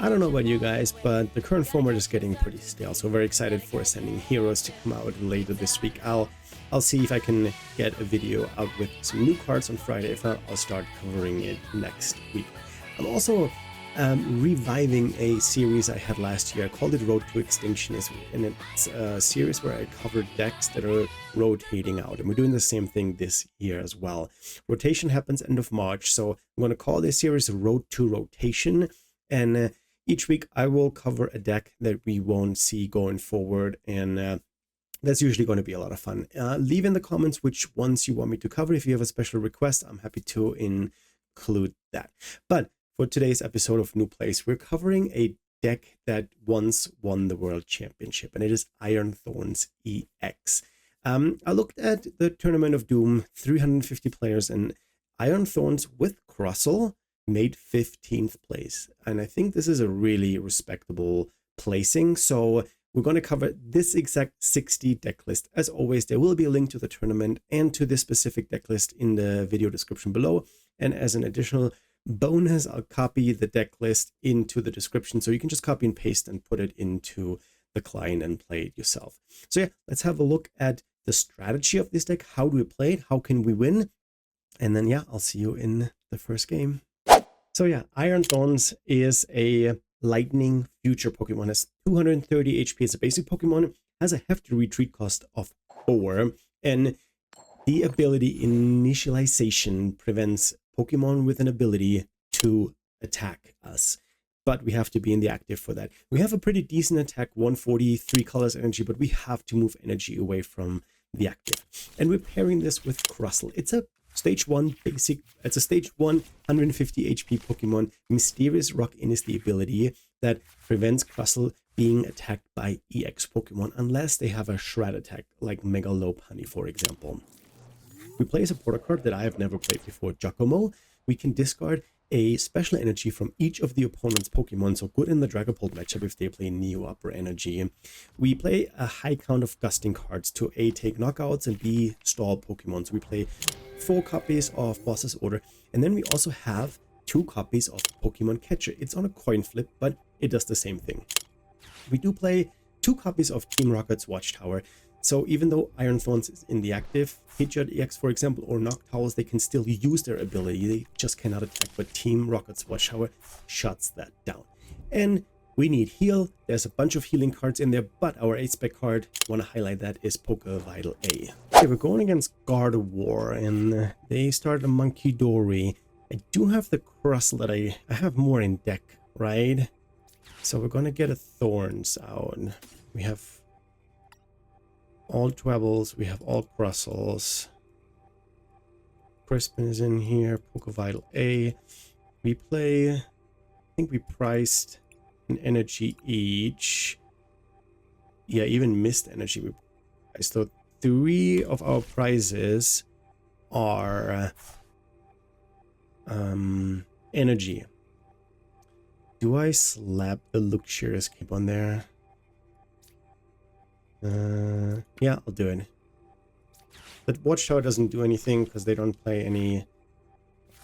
I don't know about you guys, but the current format is getting pretty stale, so very excited for Ascending Heroes to come out later this week. I'll see if I can get a video out with some new cards on Friday. If not, I'll start covering it next week. I'm also reviving a series I had last year. I called it Road to Extinction, and it's a series where I covered decks that are rotating out, and we're doing the same thing this year as well. Rotation happens end of March, so I'm going to call this series Road to Rotation, and each week I will cover a deck that we won't see going forward, and that's usually going to be a lot of fun. Leave in the comments which ones you want me to cover. If you have a special request, I'm happy to include that. But for today's episode of New Place, we're covering a deck that once won the World Championship, and it is Iron Thorns EX. I looked at the Tournament of Doom, 350 players, and Iron Thorns with Crustle made 15th place. And I think this is a really respectable placing. So we're going to cover this exact 60 deck list. As always, there will be a link to the tournament and to this specific deck list in the video description below. And as an additional bonus, I'll copy the deck list into the description, so you can just copy and paste and put it into the client and play it yourself. So yeah, let's have a look at the strategy of this deck. How do we play it? How can we win? And then yeah, I'll see you in the first game. So yeah, Iron Thorns is a lightning future Pokemon, has 230 HP. It's a basic Pokemon, has a hefty retreat cost of 4, and the ability Initialization prevents Pokemon with an ability to attack us, but we have to be in the active for that. We have a pretty decent attack, 143 colors energy, but we have to move energy away from the active. And we're pairing this with Crustle. It's a stage 1 basic, it's a stage 1 150 HP Pokemon. Mysterious Rock-In is the ability that prevents Crustle being attacked by EX Pokemon unless they have a shred attack like Mega Lopunny, for example. We play a supporter card that I have never played before, Giacomo. We can discard a special energy from each of the opponent's Pokemon, so good in the Dragapult matchup if they play Neo Upper Energy. We play a high count of gusting cards to A, take knockouts, and B, stall Pokemon. So we play 4 copies of Boss's Order, and then we also have 2 copies of Pokemon Catcher. It's on a coin flip, but it does the same thing. We do play 2 copies of Team Rocket's Watchtower. So even though Iron Thorns is in the active, Hitchard EX, for example, or Noctowls, they can still use their ability. They just cannot attack, but Team Rocket's Watchtower shuts that down. And we need heal. There's a bunch of healing cards in there, but our 8-spec card, I want to highlight that, is Poke Vital A. Okay, we're going against Gardevoir, and they start a Monkey Dory. I do have the Crustle that I have more in deck, right? So we're going to get a Thorns out. We have all Trebles, we have all Crustles. Crispin is in here, Poke Vital A. We play, I think we priced an energy each. Yeah, even missed energy we priced. So 3 of our prizes are energy. Do I slap the Luxurious Cape on there? Yeah, I'll do it. But Watchtower doesn't do anything because they don't play any.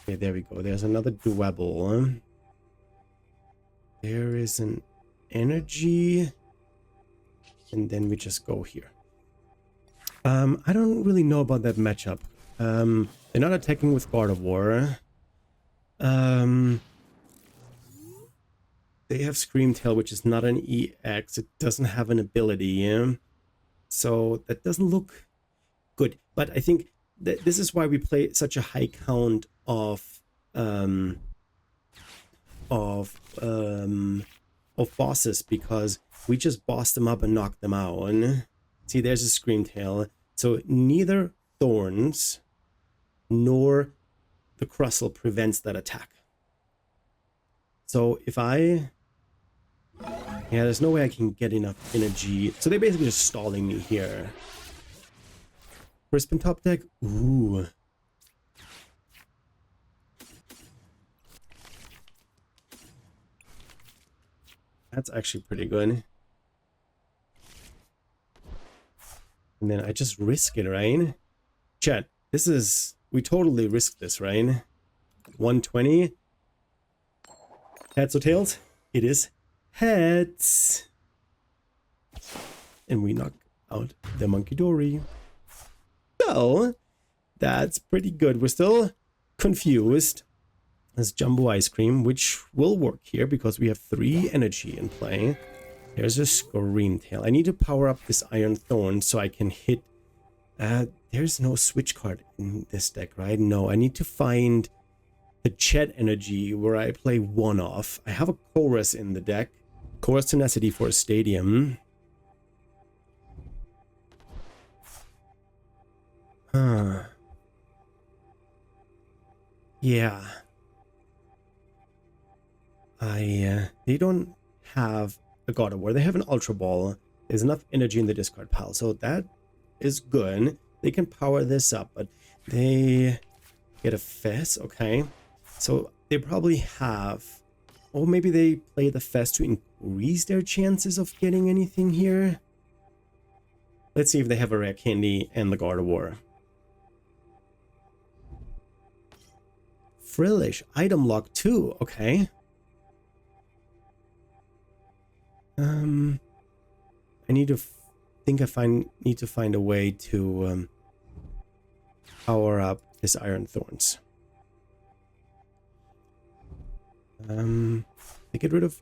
Okay, there we go. There's another Dwebble. There is an energy, and then we just go here. I don't really know about that matchup. They're not attacking with Gardevoir. They have Screamtail, which is not an EX. It doesn't have an ability. So that doesn't look good. But I think that this is why we play such a high count of bosses, because we just boss them up and knock them out. And see, there's a Screamtail. So neither Thorns nor the Crustle prevents that attack. So if yeah, there's no way I can get enough energy. So they're basically just stalling me here. Crispin top deck? Ooh. That's actually pretty good. And then I just risk it, right? Chat, this is... We totally risk this, right? 120. Heads or tails? It is heads. And we knock out the Monkey Dory. So, that's pretty good. We're still confused. There's Jumbo Ice Cream, which will work here because we have 3 energy in play. There's a Scream Tail. I need to power up this Iron Thorns so I can hit... there's no switch card in this deck, right? No, I need to find the Chet Energy where I play 1 off. I have a Chorus in the deck. Chorus Tenacity for a Stadium. Huh. Yeah. They don't have a Gardevoir. They have an Ultra Ball. There's enough energy in the discard pile, so that is good. They can power this up, but they get a Fez. Okay, so they probably have, or maybe they play the Fez to increase their chances of getting anything here. Let's see if they have a Rare Candy and the Gardevoir. Frillish, item lock 2. Okay. I need to need to find a way to power up this Iron Thorns. They get rid of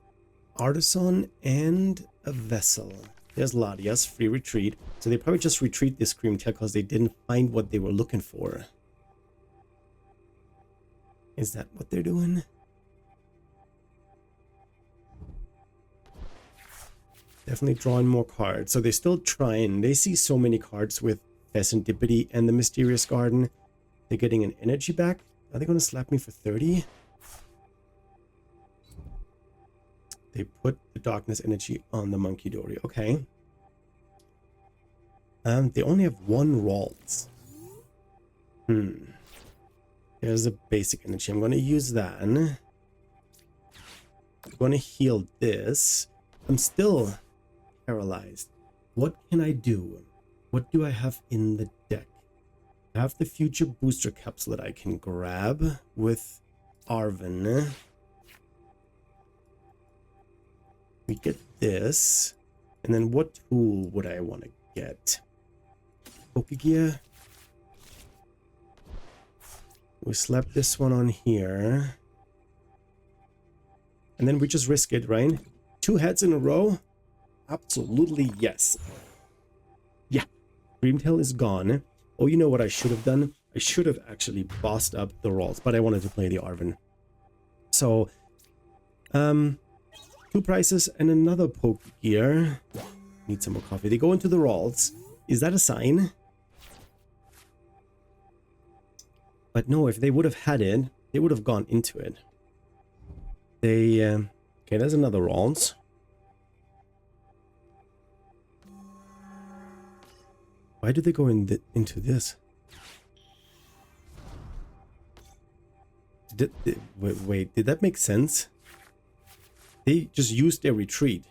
Artisan and a Vessel. There's Latias, free retreat. So they probably just retreat this Scream Tail because they didn't find what they were looking for. Is that what they're doing? Definitely drawing more cards. So they're still trying. They see so many cards with Pheasantipity and the Mysterious Garden. They're getting an energy back. Are they going to slap me for 30? They put the Darkness Energy on the Monkey Dory. Okay. They only have 1 Ralts. There's a basic energy. I'm going to use that. I'm going to heal this. I'm still paralyzed. What can I do? What do I have in the deck? I have the Future Booster Capsule that I can grab with Arven. We get this. And then what tool would I want to get? Pokegear. We slap this one on here. And then we just risk it, right? 2 heads in a row? Absolutely yes. Yeah. Dreamtail is gone. Oh, you know what I should have done? I should have actually bossed up the Ralts, but I wanted to play the Arven. So, 2 prices and another Pokegear. Need some more coffee. They go into the Ralts. Is that a sign? But no, if they would have had it, they would have gone into it. They, okay, there's another Ralts. Why did they go into this? Wait, did that make sense? They just used their retreat.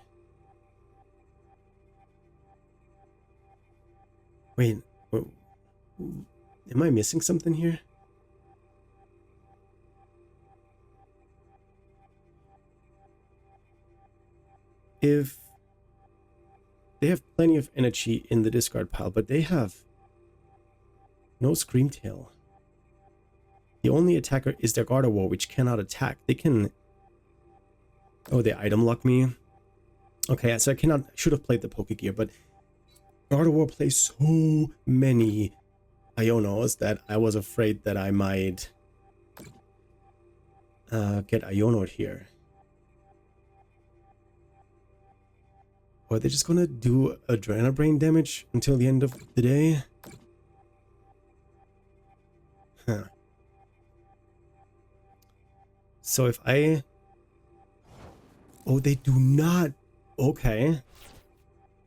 Wait, am I missing something here? If they have plenty of energy in the discard pile, but they have no Scream Tail. The only attacker is their Gardevoir, which cannot attack. They can... Oh, they item lock me. Okay, so I should have played the Pokegear, but Gardevoir plays so many Ionos that I was afraid that I might get Iono'd here. Or are they just gonna do Adrenal Brain damage until the end of the day? Huh. So if I... Oh, they do not... Okay.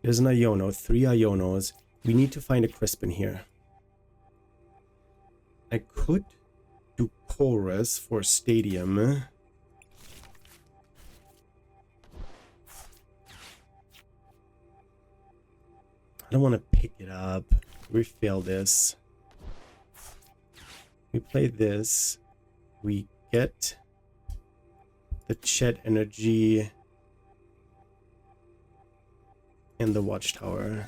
There's an Iono, 3 Ionos. We need to find a Crispin here. I could do Chorus for Stadium. I don't want to pick it up. We fail this. We play this. We get the Chet Energy. and the Watchtower.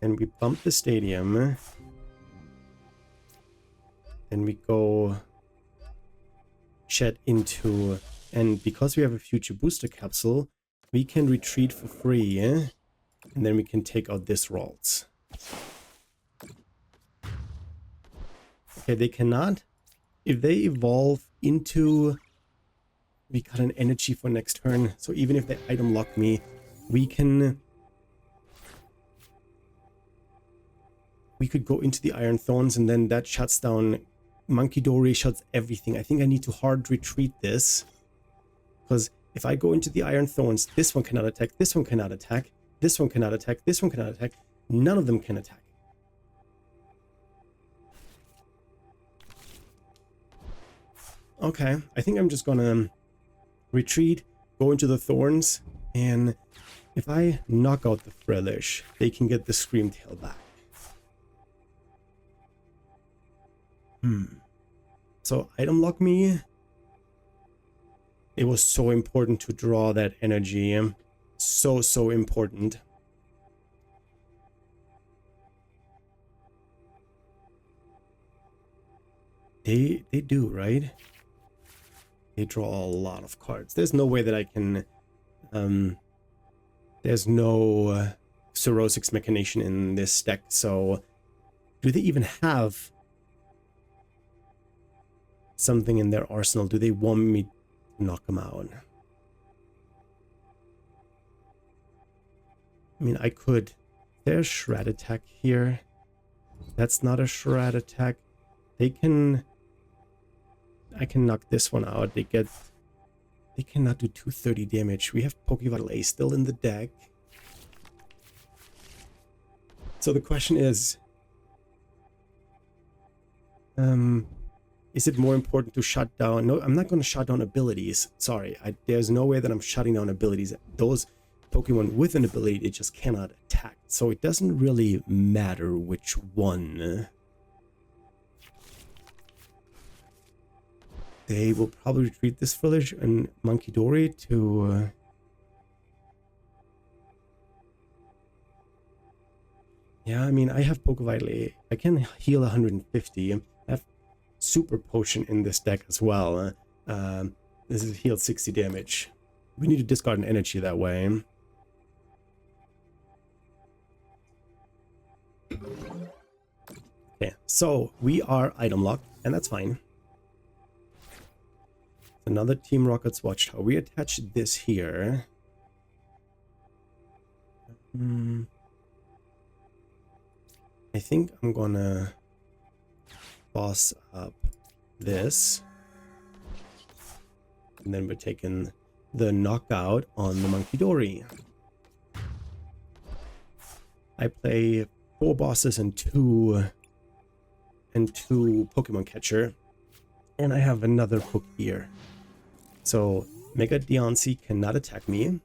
And we bump the stadium. And we go shed into, and because we have a future booster capsule, we can retreat for free, and then we can take out this Ralts. Okay, they cannot, if they evolve into, we got an energy for next turn, so even if they item lock me, we could go into the Iron Thorns, and then that shuts down Monkey Dory, shuts everything. I think I need to hard retreat this, because if I go into the Iron Thorns, this one cannot attack, this one cannot attack, this one cannot attack, this one cannot attack, none of them can attack. Okay, I think I'm just gonna retreat, go into the Thorns, and if I knock out the Frelish, they can get the Screamtail back. So item lock me. It was so important to draw that energy. So important. They do, right? They draw a lot of cards. There's no way that I can... there's no Cirrhosix Machination in this deck, so... Do they even have something in their arsenal? Do they want me to knock them out? I mean, I could... There's Shred Attack here. That's not a Shred Attack. They can... I can knock this one out. They cannot do 230 damage. We have Pokévital A still in the deck. So the question is it more important to shut down? No, I'm not going to shut down abilities. Sorry, there's no way that I'm shutting down abilities. Those Pokemon with an ability, they just cannot attack. So it doesn't really matter which one. They will probably retreat this village and Monkey Dory to... Yeah, I mean, I have Pokévital A. I can heal 150. I have Super Potion in this deck as well. This is healed 60 damage. We need to discard an energy that way. Okay, so we are item locked, and that's fine. Another Team Rocket's Watchtower. We attach this here. I think I'm gonna boss up this. And then we're taking the knockout on the Monkey Dory. I play 4 bosses and two Pokemon Catcher. And I have another hook here. So Mega Deontay cannot attack me.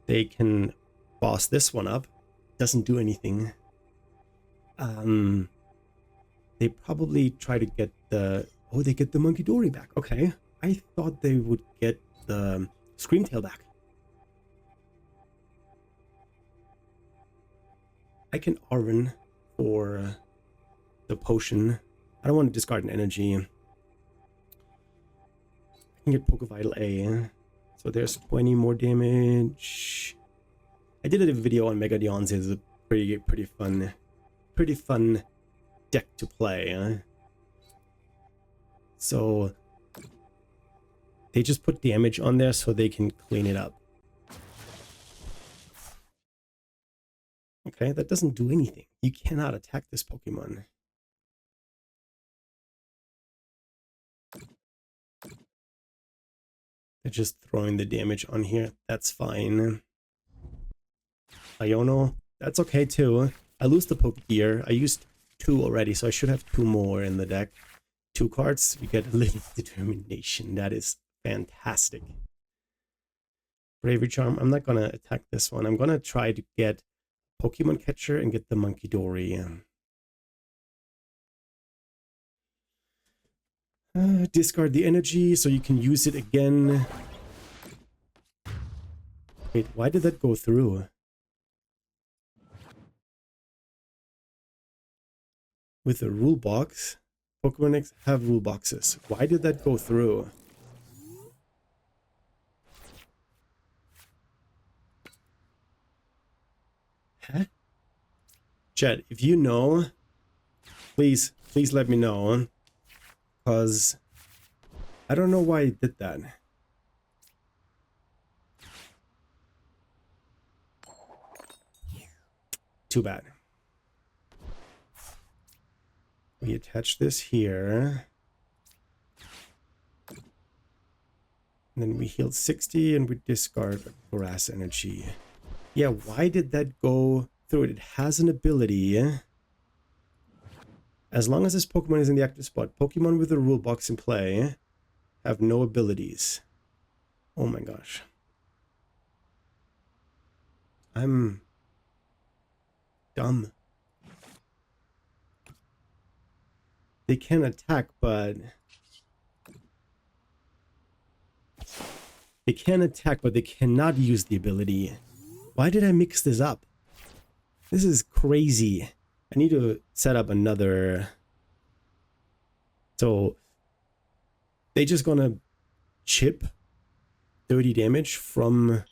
They can boss this one up. Doesn't do anything. They probably try to get the... Oh, they get the Monkey Dory back. Okay. I thought they would get the Screamtail back. I can Arven for the potion. I don't want to discard an energy. I can get Pokévital A. So there's 20 more damage. I did a video on Mega Deontay. It's a pretty fun deck to play. So they just put damage on there so they can clean it up. Okay, that doesn't do anything. You cannot attack this Pokemon. They're just throwing the damage on here. That's fine. Iono, that's okay too. I lose the Pokegear. I used 2 already, so I should have 2 more in the deck. 2 cards, we get a little determination. That is fantastic. Bravery Charm, I'm not gonna attack this one. I'm gonna try to get Pokemon Catcher and get the Monkey Dory. Discard the energy so you can use it again. Wait, why did that go through? With the rule box, Pokemon X have rule boxes. Why did that go through? Huh? Chat, if you know, please let me know, because I don't know why it did that. Too bad. We attach this here. And then we heal 60 and we discard grass energy. Yeah, why did that go through it? It has an ability. As long as this Pokemon is in the active spot, Pokemon with the rule box in play have no abilities. Oh my gosh. I'm dumb. They can attack, but they cannot use the ability. Why did I mix this up? This is crazy. I need to set up another. So they just gonna chip 30 damage from.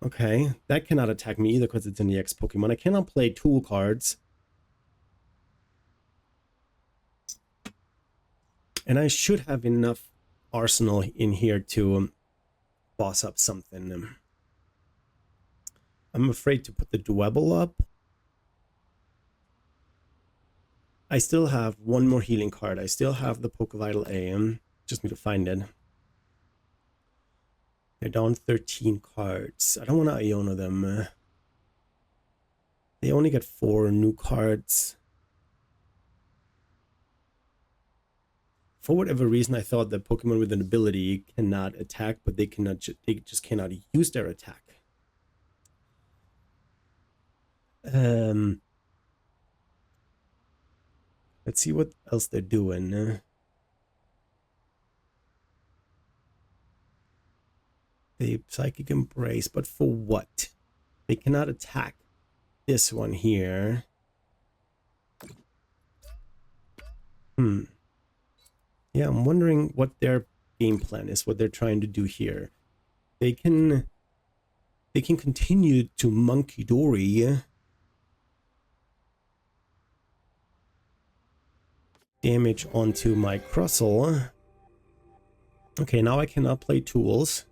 Okay, that cannot attack me either because it's an EX Pokemon. I cannot play tool cards. And I should have enough arsenal in here to boss up something. I'm afraid to put the Dwebble up. I still have one more healing card. I still have the Pokevital AM. Just need to find it. They're down 13 cards. I don't want to Iono them. They only get 4 new cards. For whatever reason, I thought that Pokemon with an ability cannot attack, but they just cannot use their attack. Let's see what else they're doing. They Psychic Embrace, but for what? They cannot attack this one here. Yeah, I'm wondering what their game plan is, what they're trying to do here. They can continue to Monkey Dory damage onto my Crustle. Okay, now I cannot play tools.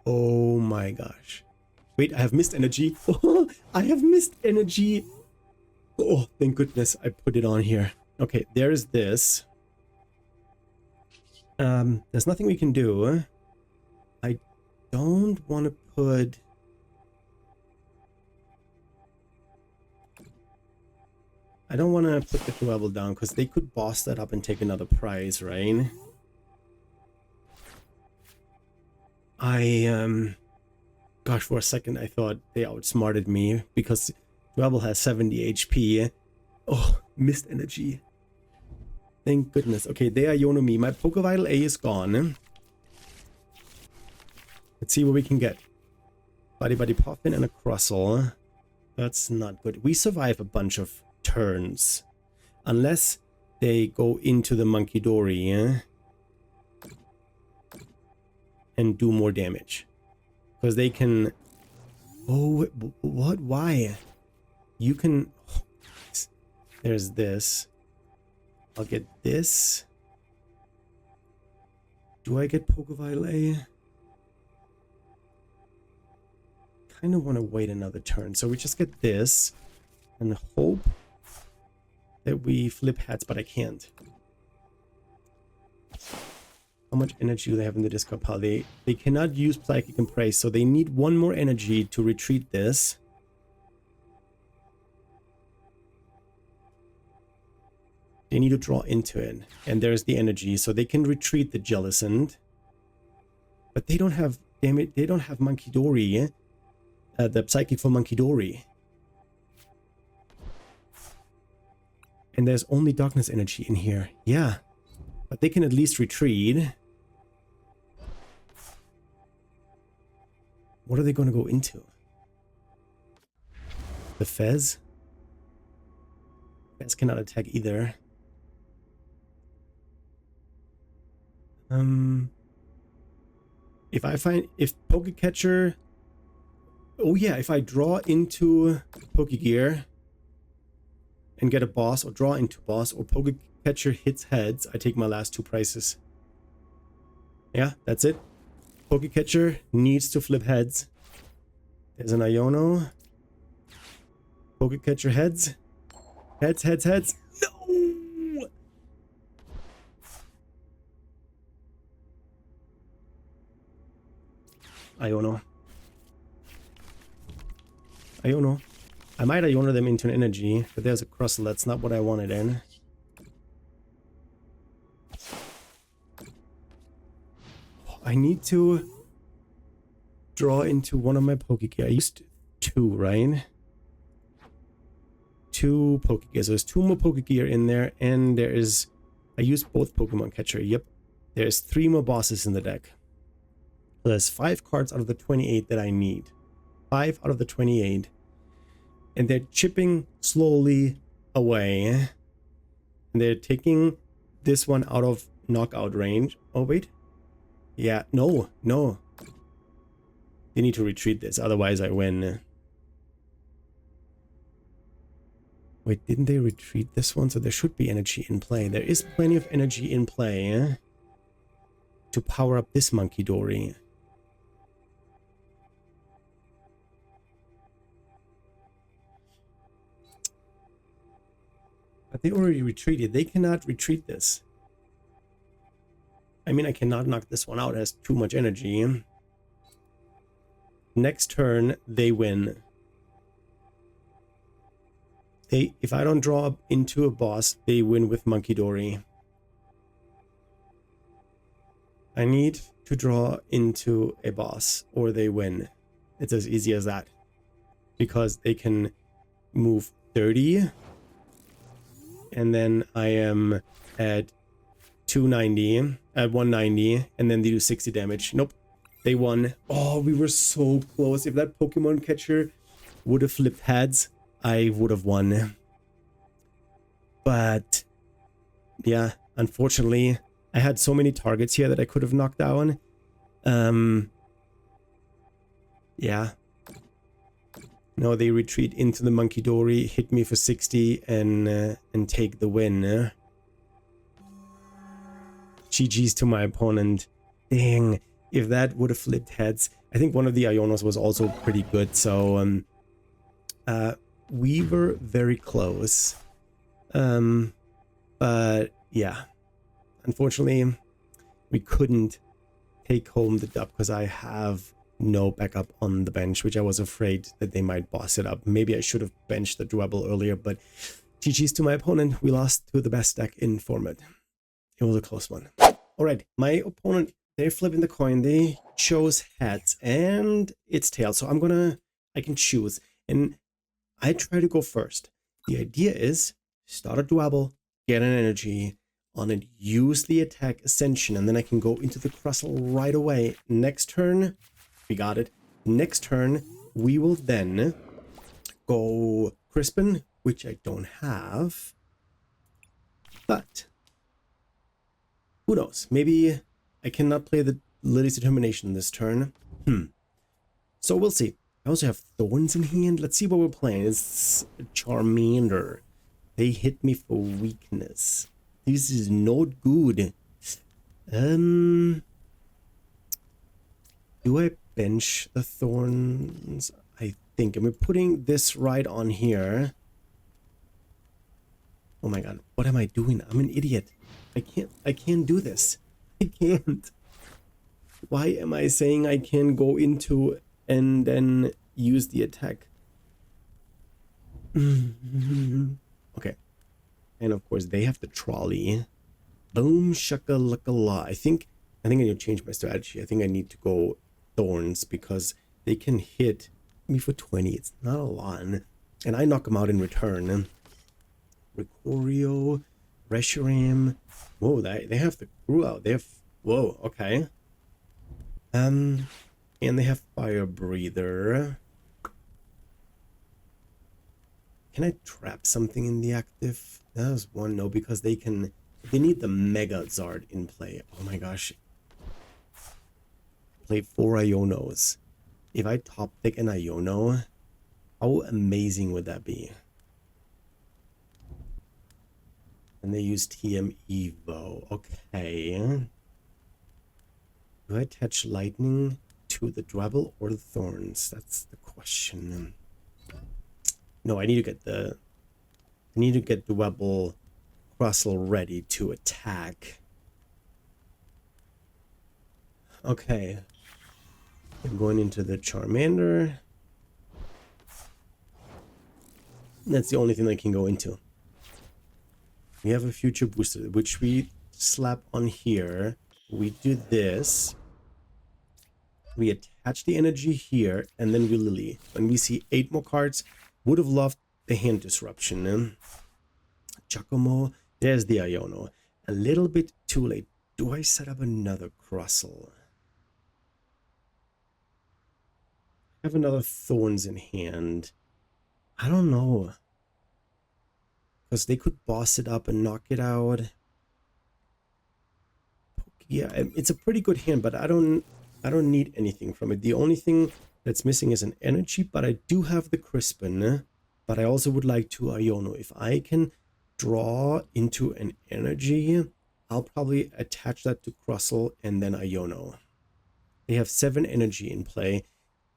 Oh my gosh. Wait, I have missed energy. I have missed energy. Oh, thank goodness I put it on here. Okay, there's this. There's nothing we can do. I don't want to put... I don't want to put the level down because they could boss that up and take another prize, right? Gosh, for a second I thought they outsmarted me because Dwebble has 70 HP. Oh, missed energy. Thank goodness. Okay, they are Iono me. My Pokevital A is gone. Let's see what we can get. Buddy Puffin and a Crustle. That's not good. We survive a bunch of turns. Unless they go into the Monkey Dory and do more damage. Because they can... Oh, what? Why? You can... Oh, there's this. I'll get this. Do I get Pokevital A? Kind of want to wait another turn. So we just get this and hope that we flip hats, but I can't. How much energy do they have in the discard pile? They cannot use Psychic Embrace, so they need one more energy to retreat this. They need to draw into it. And there's the energy, so they can retreat the Jellicent. But they don't have, damn it, they don't have Monkey Dory. The Psychic for Monkey Dory. And there's only Darkness energy in here. Yeah. But they can at least retreat. What are they going to go into? The Fez? Fez cannot attack either. If Pokecatcher... Oh yeah, if I draw into Pokegear and get a boss, or draw into boss, or Pokecatcher hits heads, I take my last 2 prices. Yeah, that's it. Pokecatcher needs to flip heads. There's an Iono. Pokecatcher heads. Heads, heads, heads. No! Iono. Iono. I might Iono them into an energy, but there's a Crustle. That's not what I wanted in. I need to draw into one of my Pokegear. I used 2, right? 2 Pokegear. So there's 2 more Pokegear in there, and there is... I used both Pokemon Catcher. Yep. There's 3 more bosses in the deck. So there's 5 cards out of the 28 that I need. 5 out of the 28. And they're chipping slowly away. And they're taking this one out of knockout range. Oh, wait. Yeah, no. They need to retreat this, otherwise I win. Wait, didn't they retreat this one? So there should be energy in play. There is plenty of energy in play to power up this Monkey Dory. But they already retreated. They cannot retreat this. I mean, I cannot knock this one out. It has too much energy. Next turn, they win. If I don't draw into a boss, they win with Monkey Dory. I need to draw into a boss, or they win. It's as easy as that. Because they can move 30. And then I am at 290, at 190, and then they do 60 damage. Nope, they won. Oh, we were so close. If that Pokemon Catcher would have flipped heads, I would have won. But yeah, unfortunately, I had so many targets here that I could have knocked down. Yeah. No, they retreat into the Monkey Dory, hit me for 60, and take the win. GG's to my opponent. Dang, if that would have flipped heads. I think one of the Ionos was also pretty good, so we were very close. But yeah, unfortunately, we couldn't take home the dub because I have no backup on the bench, which I was afraid that they might boss it up. Maybe I should have benched the Dwebble earlier, but GG's to my opponent. We lost to the best deck in format. It was a close one. All right, my opponent, they're flipping the coin. They chose heads and it's tails. So I can choose. And I try to go first. The idea is start a Dwebble, get an energy on it, use the attack Ascension, and then I can go into the Crustle right away. Next turn, we got it. Next turn, we will then go Crispin, which I don't have. But who knows? Maybe I cannot play the Lily's Determination this turn. So we'll see. I also have Thorns in hand. Let's see what we're playing. It's Charmander. They hit me for weakness. This is not good. Do I bench the Thorns? I think. I'm putting this right on here. Oh my god, what am I doing? I'm an idiot. I can't do this. I can't. Why am I saying I can go into and then use the attack? Okay. And of course they have the trolley. Boom shakalaka. I think I need to change my strategy. I think I need to go Thorns because they can hit me for 20. It's not a lot. And I knock them out in return. Ricorio. Reshiram. Whoa, they have the crew out. They have, whoa, okay. And they have Fire Breather. Can I trap something in the active? That was one, no, because they need the Mega Zard in play. Oh my gosh. Play 4 Ionos. If I top deck an Iono, how amazing would that be? And they use TM Evo. Okay. Do I attach lightning to the Dwebble or the Thorns? That's the question. No, I need to get the Dwebble Crustle ready to attack. Okay. I'm going into the Charmander. That's the only thing I can go into. We have a future booster, which we slap on here. We do this. We attach the energy here, and then we Lily. When we see 8 more cards, would have loved the hand disruption. Giacomo, there's the Iono. A little bit too late. Do I set up another Crustle? I have another Thorns in hand. I don't know. Because they could boss it up and knock it out. Yeah, it's a pretty good hand, but I don't need anything from it. The only thing that's missing is an energy, but I do have the Crispin. But I also would like to Iono. If I can draw into an energy, I'll probably attach that to Crustle and then Iono. They have 7 energy in play,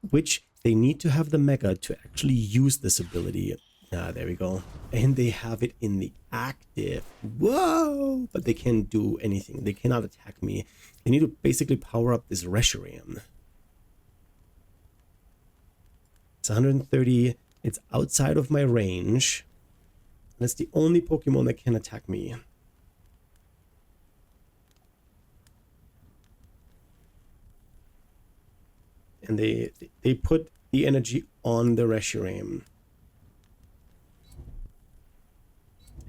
which they need to have the Mega to actually use this ability. Ah, there we go. And they have it in the active. Whoa! But they can't do anything. They cannot attack me. They need to basically power up this Reshiram. It's 130. It's outside of my range. That's the only Pokemon that can attack me. And they put the energy on the Reshiram.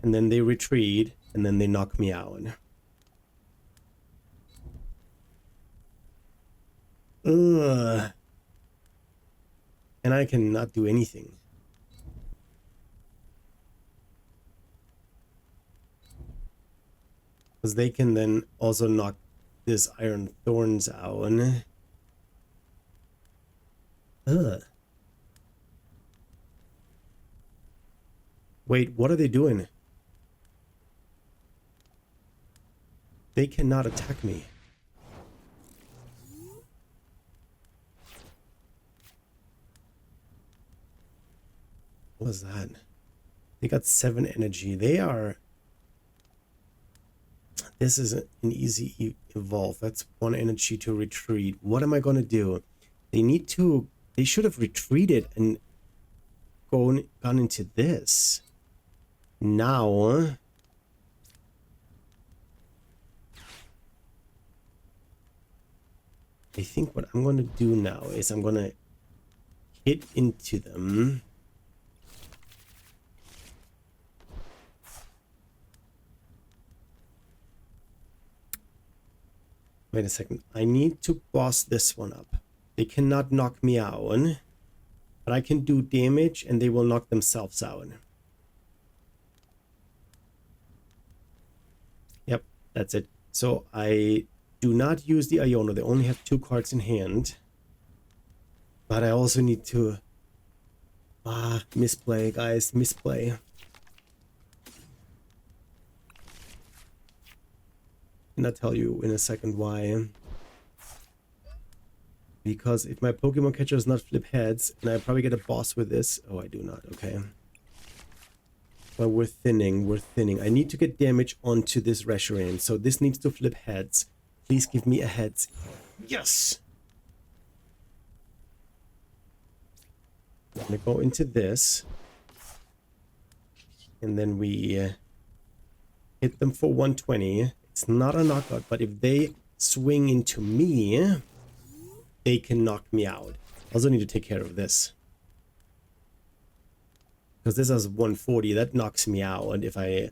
And then they retreat, and then they knock me out. Ugh. And I cannot do anything. Because they can then also knock this Iron Thorns out. Ugh. Wait, what are they doing? They cannot attack me. What was that? They got 7 energy. They are... This is an easy evolve. That's 1 energy to retreat. What am I going to do? They need to... They should have retreated and gone into this. Now... I think what I'm going to do now is I'm going to hit into them. Wait a second. I need to boss this one up. They cannot knock me out. But I can do damage and they will knock themselves out. Yep, that's it. So I do not use the Iono. They only have 2 cards in hand. But I also need to... misplay, guys. Misplay. And I'll tell you in a second why. Because if my Pokemon catcher does not flip heads, and I probably get a boss with this... Oh, I do not. Okay. But we're thinning. We're thinning. I need to get damage onto this Reshiram. So this needs to flip heads. Please give me a heads. Yes! I'm gonna go into this. And then we hit them for 120. It's not a knockout, but if they swing into me, they can knock me out. I also need to take care of this. Because this has 140, that knocks me out. And if I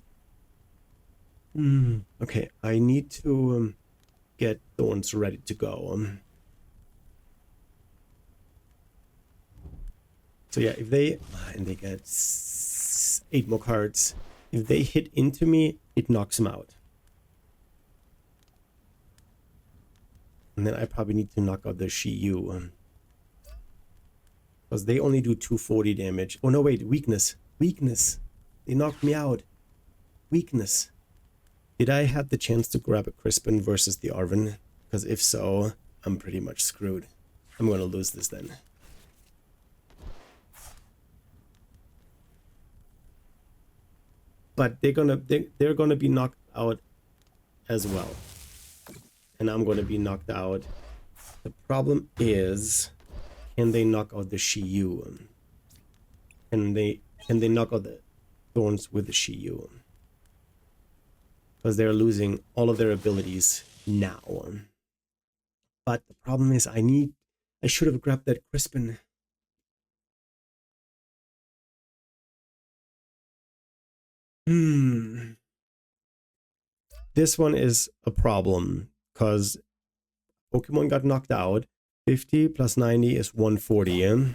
Okay, I need to get Thorns ready to go. So yeah, if they and they get 8 more cards, if they hit into me, it knocks them out. And then I probably need to knock out the Shiyu. Because they only do 240 damage. Oh no, wait, weakness. Weakness. They knocked me out. Weakness. Did I have the chance to grab a Crispin versus the Arven? Because if so, I'm pretty much screwed. I'm gonna lose this then. But they're gonna be knocked out as well. And I'm gonna be knocked out. The problem is, can they knock out the Shiyu? Can they knock out the Thorns with the Shiyu? Because they're losing all of their abilities now. But the problem is I should have grabbed that Crispin. This one is a problem because Pokemon got knocked out. 50 plus 90 is 140.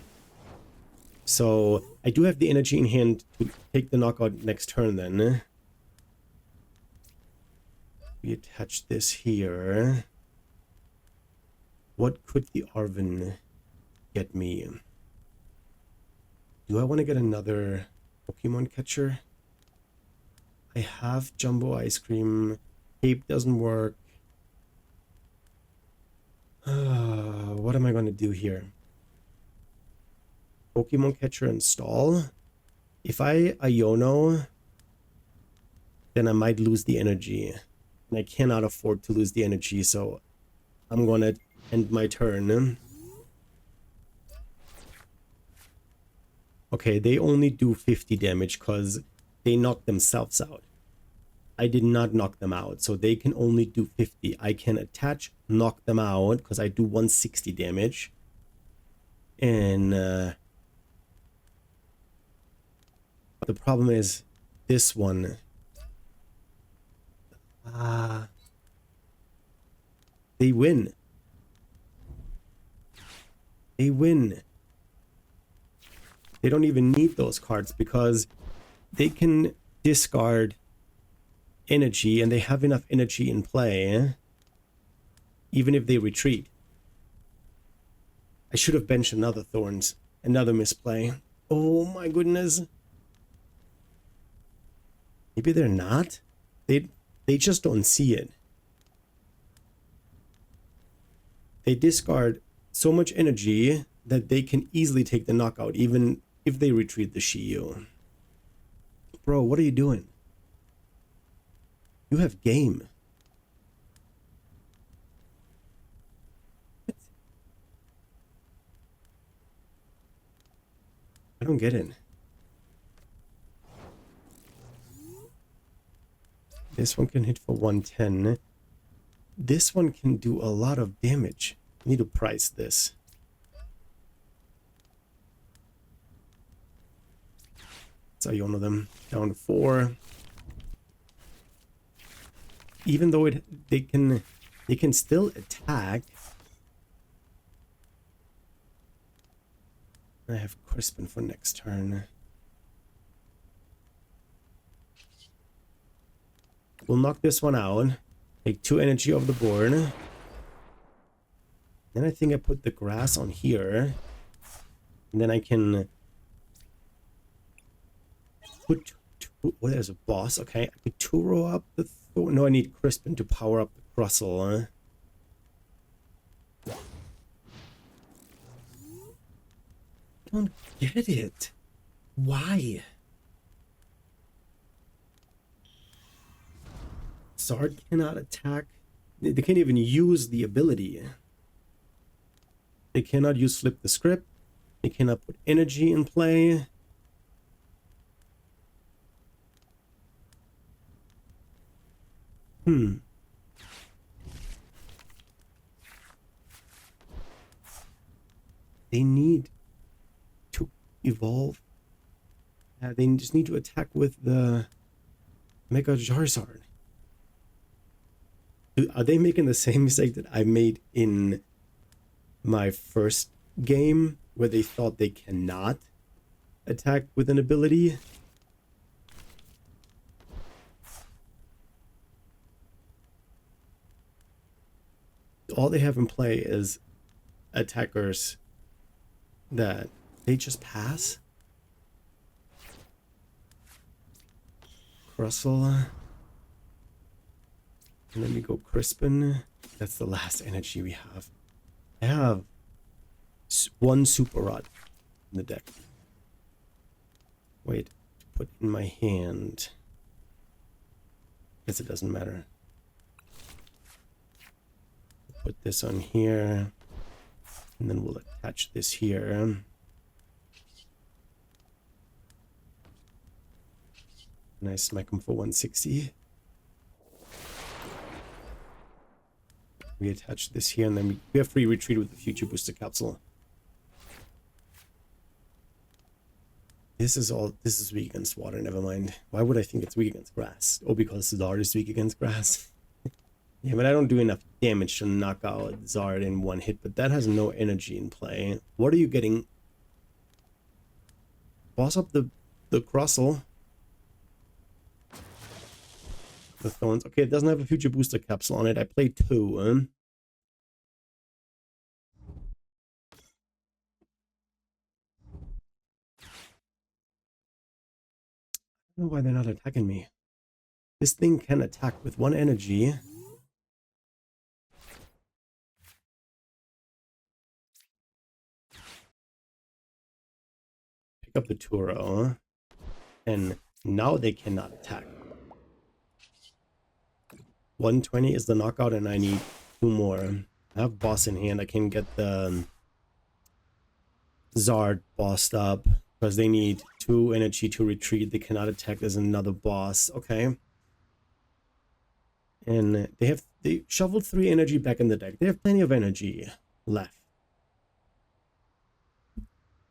So I do have the energy in hand to take the knockout next turn then. We attach this here. What could the Arven get me? Do I want to get another Pokemon catcher? I have Jumbo Ice Cream. Cape doesn't work. What am I going to do here? Pokemon catcher install. If I Iono, then I might lose the energy. And I cannot afford to lose the energy, so I'm going to end my turn. Okay, they only do 50 damage because they knock themselves out. I did not knock them out, so they can only do 50. I can attach, knock them out, because I do 160 damage. And the problem is this one. They win. They win. They don't even need those cards because they can discard energy and they have enough energy in play even if they retreat. I should have benched another Thorns. Another misplay. Oh my goodness. Maybe they're not. They just don't see it. They discard so much energy that they can easily take the knockout even if they retreat the Shiyu. Bro, what are you doing? You have game. What? I don't get it. This one can hit for 110. This one can do a lot of damage. I need to price this. So you know them down to 4. Even though they can still attack. I have Crispin for next turn. We'll knock this one out. Take 2 energy off the board. Then I think I put the grass on here. And then I can put oh, there's a boss. Okay, I could Turo up the Thorn. No, I need Crispin to power up the Crustle. I don't get it. Why? Zard cannot attack. They can't even use the ability. They cannot use flip the script. They cannot put energy in play. They need to evolve. They just need to attack with the Mega Charizard. Are they making the same mistake that I made in my first game, where they thought they cannot attack with an ability? All they have in play is attackers that they just pass. Crustle. And then we go Crispin. That's the last energy we have. I have one Super Rod in the deck. Wait, to put in my hand. Guess it doesn't matter. Put this on here. And then we'll attach this here. Nice, smack him for 160. We attach this here, and then we have free retreat with the future booster capsule. This is weak against water, never mind. Why would I think it's weak against grass? Oh, because Zard is weak against grass. Yeah, but I don't do enough damage to knock out Zard in one hit, but that has no energy in play. What are you getting? Boss up the Crustle. The Thorns. Okay, it doesn't have a future booster capsule on it. I played 2. I don't know why they're not attacking me. This thing can attack with 1 energy. Pick up the Turo. And now they cannot attack. 120 is the knockout, and I need 2 more. I have boss in hand. I can get the Zard bossed up because they need 2 energy to retreat. They cannot attack. There's another boss. Okay. And they shoveled 3 energy back in the deck. They have plenty of energy left.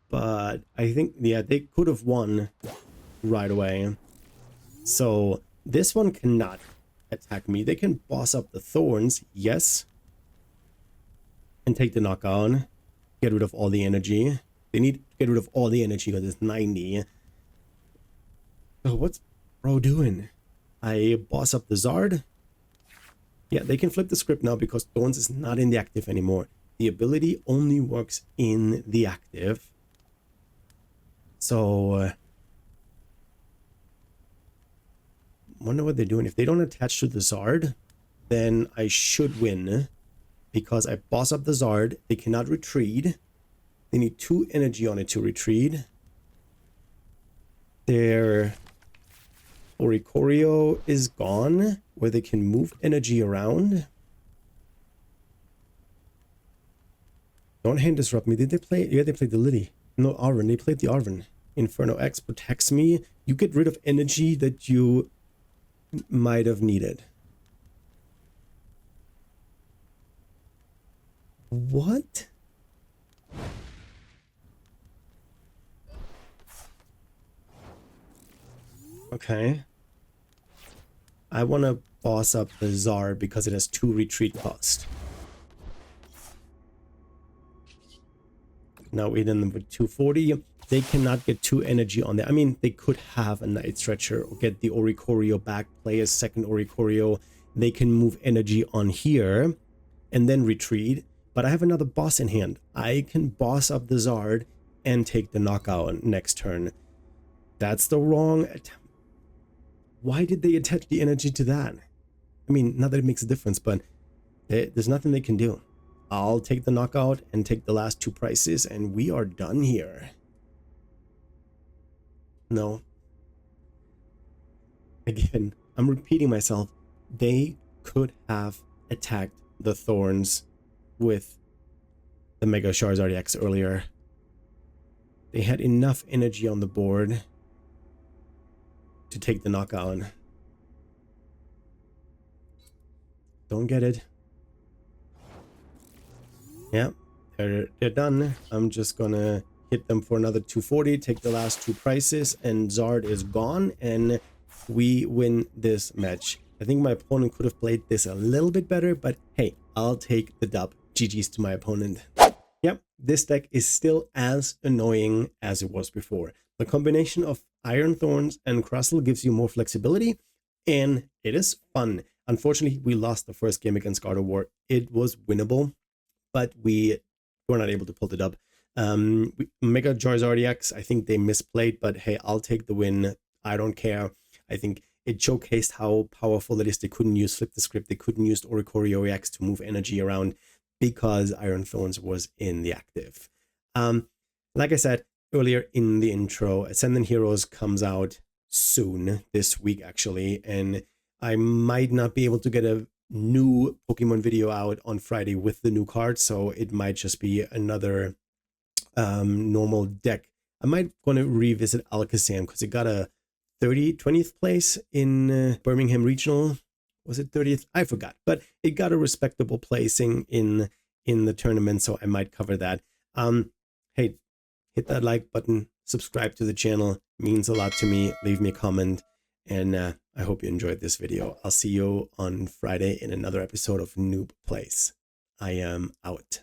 But I think, yeah, they could have won right away. So this one cannot attack me. They can boss up the Thorns, yes, and take the knockout, get rid of all the energy. They need to get rid of all the energy because it's 90. So what's bro doing? I boss up the Zard. Yeah, they can flip the script now because Thorns is not in the active anymore. The ability only works in the active. So wonder what they're doing. If they don't attach to the Zard, then I should win because I boss up the Zard. They cannot retreat. They need 2 energy on it to retreat. Their Oricorio is gone, where they can move energy around. Don't hand disrupt me. Did they play? Yeah, they played the Liddy. No, Arven. They played the Arven. Inferno X protects me. You get rid of energy that you might have needed. What? Okay. I want to boss up the Zard because it has 2 retreat cost. Now we hit them with 240. They cannot get 2 energy on there. I mean, they could have a Night Stretcher or get the Oricorio back, play a second Oricorio. They can move energy on here and then retreat. But I have another boss in hand. I can boss up the Zard and take the knockout next turn. That's the wrong... Why did they attach the energy to that? I mean, not that it makes a difference, but there's nothing they can do. I'll take the knockout and take the last 2 prices, and we are done here. No. Again, I'm repeating myself. They could have attacked the Thorns with the Mega Charizard X earlier. They had enough energy on the board to take the knockout. Don't get it. Yeah, they're done. I'm just gonna hit them for another 240, take the last 2 prices, and Zard is gone, and we win this match. I think my opponent could have played this a little bit better, but hey, I'll take the dub. GG's to my opponent. Yep, this deck is still as annoying as it was before. The combination of Iron Thorns and Crustle gives you more flexibility, and it is fun. Unfortunately, we lost the first game against Gardevoir. It was winnable, but we were not able to pull the dub. Mega Charizard EX, I think they misplayed, but hey, I'll take the win. I don't care. I think it showcased how powerful it is. They couldn't use Flip the Script. They couldn't use Oricorio EX to move energy around because Iron Thorns was in the active. Like I said earlier in the intro, Ascendant Heroes comes out soon, this week actually, and I might not be able to get a new Pokemon video out on Friday with the new cards, so it might just be another normal deck. I might want to revisit Alakazam because it got a 20th place in Birmingham Regional. Was it 30th? I forgot, but it got a respectable placing in the tournament, so I might cover that. Hey, hit that like button, subscribe to the channel, it means a lot to me. Leave me a comment, and I hope you enjoyed this video. I'll see you on Friday in another episode of Noob Plays. I am out.